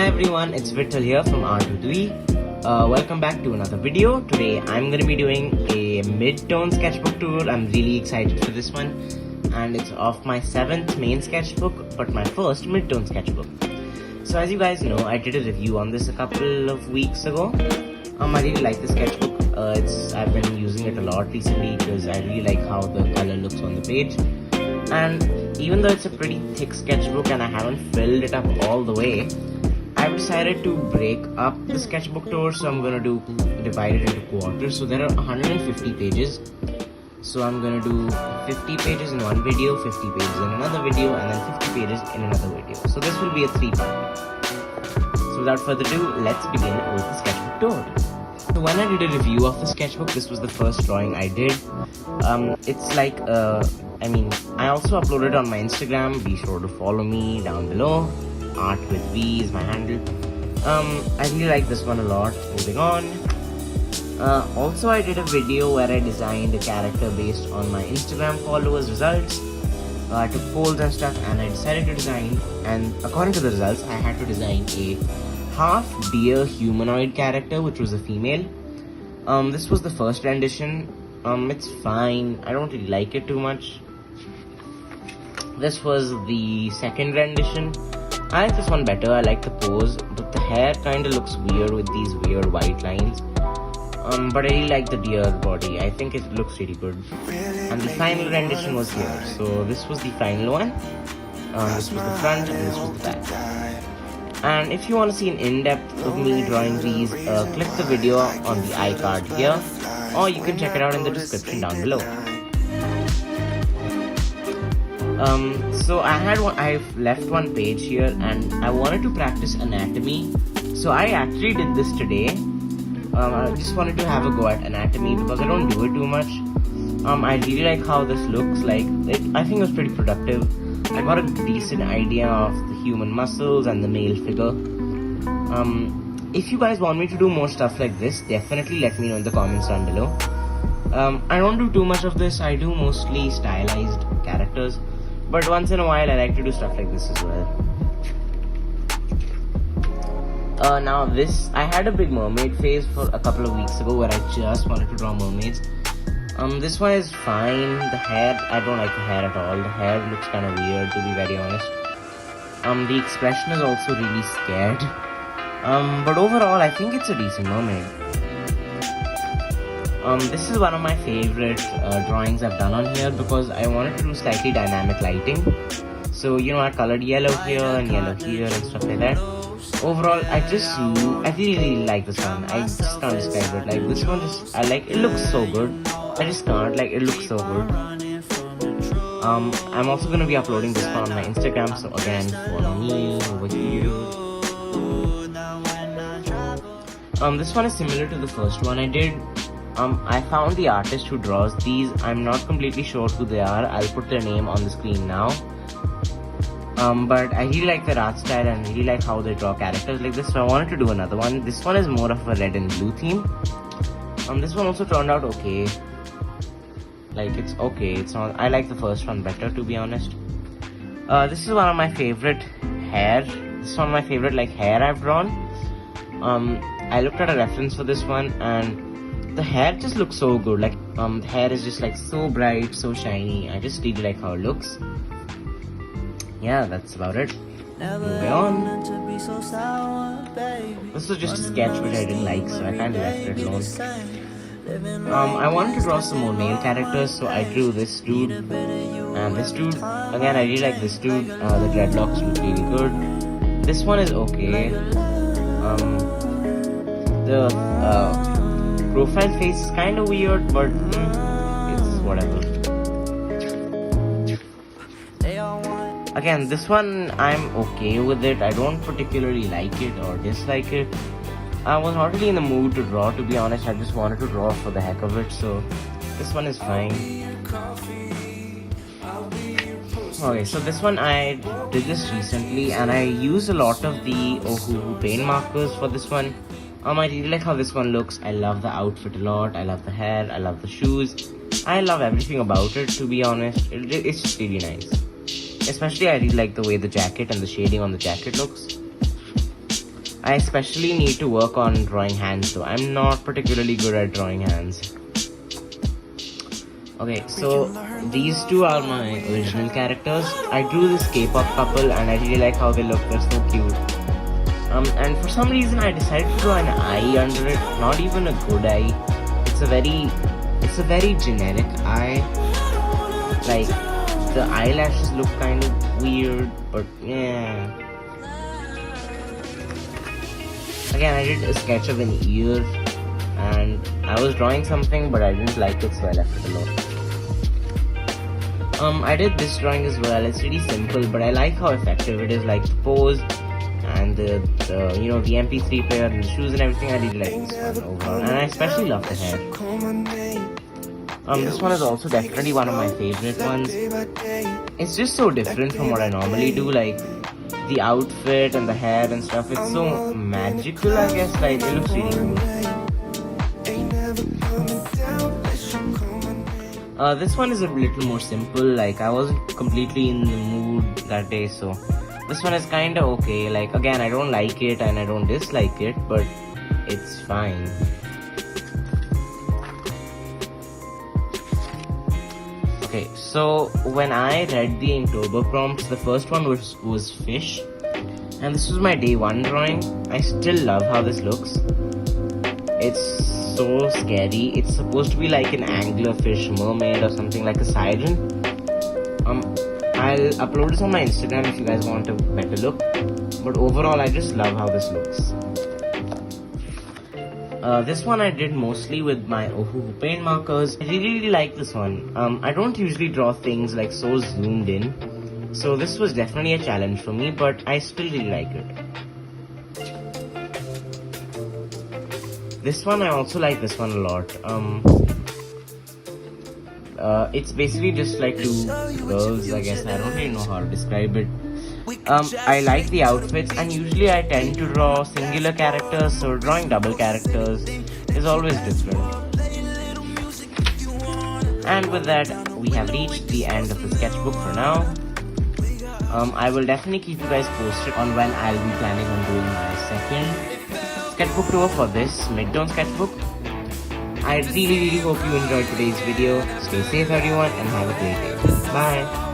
Hi everyone, it's 𝖎𝖓𝖋𝖔 here from 𝖎𝖓𝖋𝖔. Welcome back to another video. Today I'm going to be doing a mid-tone sketchbook tour. I'm really excited for this one, and it's of my 7th main sketchbook, but my first mid-tone sketchbook. So as you guys know, I did a review on this a couple of weeks ago. I really like the sketchbook. I've been using it a lot recently because I really like how the color looks on the page. And even though it's a pretty thick sketchbook and I haven't filled it up all the way, I've decided to break up the sketchbook tour, so I'm going to divide it into quarters. So there are 150 pages. So I'm going to do 50 pages in one video, 50 pages in another video, and then 50 pages in another video. So this will be a 3-part. So without further ado, let's begin with the sketchbook tour. So when I did a review of the sketchbook, this was the first drawing I did. It's like, I also uploaded on my Instagram. Be sure to follow me down below. 𝖎𝖓𝖋𝖔 is my handle. I really like this one a lot. Moving on. Also, I did a video where I designed a character based on my Instagram followers' results. I took polls and stuff, and I decided to design, and according to the results, I had to design a half deer humanoid character, which was a female. This was the first rendition. It's fine. I don't really like it too much. This was the second rendition. I like this one better. I like the pose, but the hair kind of looks weird with these weird white lines. But I really like the deer body. I think it looks really good. And the final rendition was here. So this was the final one. This was the front and this was the back. And if you want to see an in-depth of me drawing these, click the video on the iCard here, or you can check it out in the description down below. So I've left one page here, and I wanted to practice anatomy. So I actually did this today. I just wanted to have a go at anatomy because I don't do it too much. I really like how this looks like. I think it was pretty productive. I got a decent idea of the human muscles and the male figure. If you guys want me to do more stuff like this, definitely let me know in the comments down below. I don't do too much of this. I do mostly stylized characters, but once in a while I like to do stuff like this as well. Now I had a big mermaid phase for a couple of weeks ago where I just wanted to draw mermaids. This one is fine. The hair, I don't like the hair at all. The hair looks kind of weird, to be very honest. The expression is also really scared. But overall, I think it's a decent mermaid. This is one of my favorite drawings I've done on here because I wanted to do slightly dynamic lighting. So, I colored yellow here and yellow here and stuff like that. Overall, I really like this one. I just can't describe it. Like, this one it looks so good. I just can't, it looks so good. I'm also going to be uploading this one on my Instagram, so again, follow me over here. This one is similar to the first one I did. I found the artist who draws these. I'm not completely sure who they are. I'll put their name on the screen now. But I really like their art style and really like how they draw characters like this, so I wanted to do another one. This one is more of a red and blue theme. This one also turned out okay. It's okay. It's not. I like the first one better, to be honest. This is one of my favorite hair. This is one of my favorite hair I've drawn. I looked at a reference for this one, and the hair just looks so good. The hair is just so bright, so shiny. I just really like how it looks. Yeah, that's about it. Moving on. This was just a sketch which I didn't like, so I kind of left it alone. I wanted to draw some more male characters, so I drew this dude and this dude. Again, I really like this dude. The dreadlocks look really good. This one is okay. The profile face is kind of weird, but it's whatever. Again, this one I'm okay with it. I don't particularly like it or dislike it. I was not really in the mood to draw, to be honest. I just wanted to draw for the heck of it, so this one is fine. Okay, so this one I did this recently, and I used a lot of the 𝖎𝖓𝖋𝖔 paint markers for this one. I really like how this one looks. I love the outfit a lot. I love the hair. I love the shoes. I love everything about it, to be honest. It's just really nice. Especially I really like the way the jacket and the shading on the jacket looks. I especially need to work on drawing hands though. I'm not particularly good at drawing hands. Okay, so these two are my original characters. I drew this K-pop couple and I really like how they look. They're so cute. And for some reason I decided to draw an eye under it. Not even a good eye. It's a very generic eye. Like, the eyelashes look kind of weird, but yeah. Again, I did a sketch of an ear, and I was drawing something, but I didn't like it, so I left it alone. I did this drawing as well. It's really simple, but I like how effective it is. Like the pose and the MP3 player and the shoes and everything. I really like this one overall, and I especially love the hair. This one is also definitely one of my favorite ones. It's just so different from what I normally do. Like the outfit and the hair and stuff. It's so magical, I guess. Like it looks really cool. This one is a little more simple. Like I wasn't completely in the mood that day, so this one is kinda okay. Like again, I don't like it and I don't dislike it, but it's fine. Okay, so when I read the Inktober prompts, the first one was fish, and this was my day 1 drawing. I still love how this looks. It's so scary. It's supposed to be like an anglerfish mermaid or something, like a siren. I'll upload this on my Instagram if you guys want a better look, but overall I just love how this looks. This one I did mostly with my 𝖎𝖓𝖋𝖔 paint markers. I really like this one. I don't usually draw things like so zoomed in, so this was definitely a challenge for me, but I still really like it. This one, I also like this one a lot. It's basically just like two girls, I guess. I don't really know how to describe it. I like the outfits, and usually I tend to draw singular characters, so drawing double characters is always different. And with that, we have reached the end of the sketchbook for now. I will definitely keep you guys posted on when I'll be planning on doing my second sketchbook tour for this mid-tone sketchbook. I really hope you enjoyed today's video. Stay safe everyone and have a great day. Bye.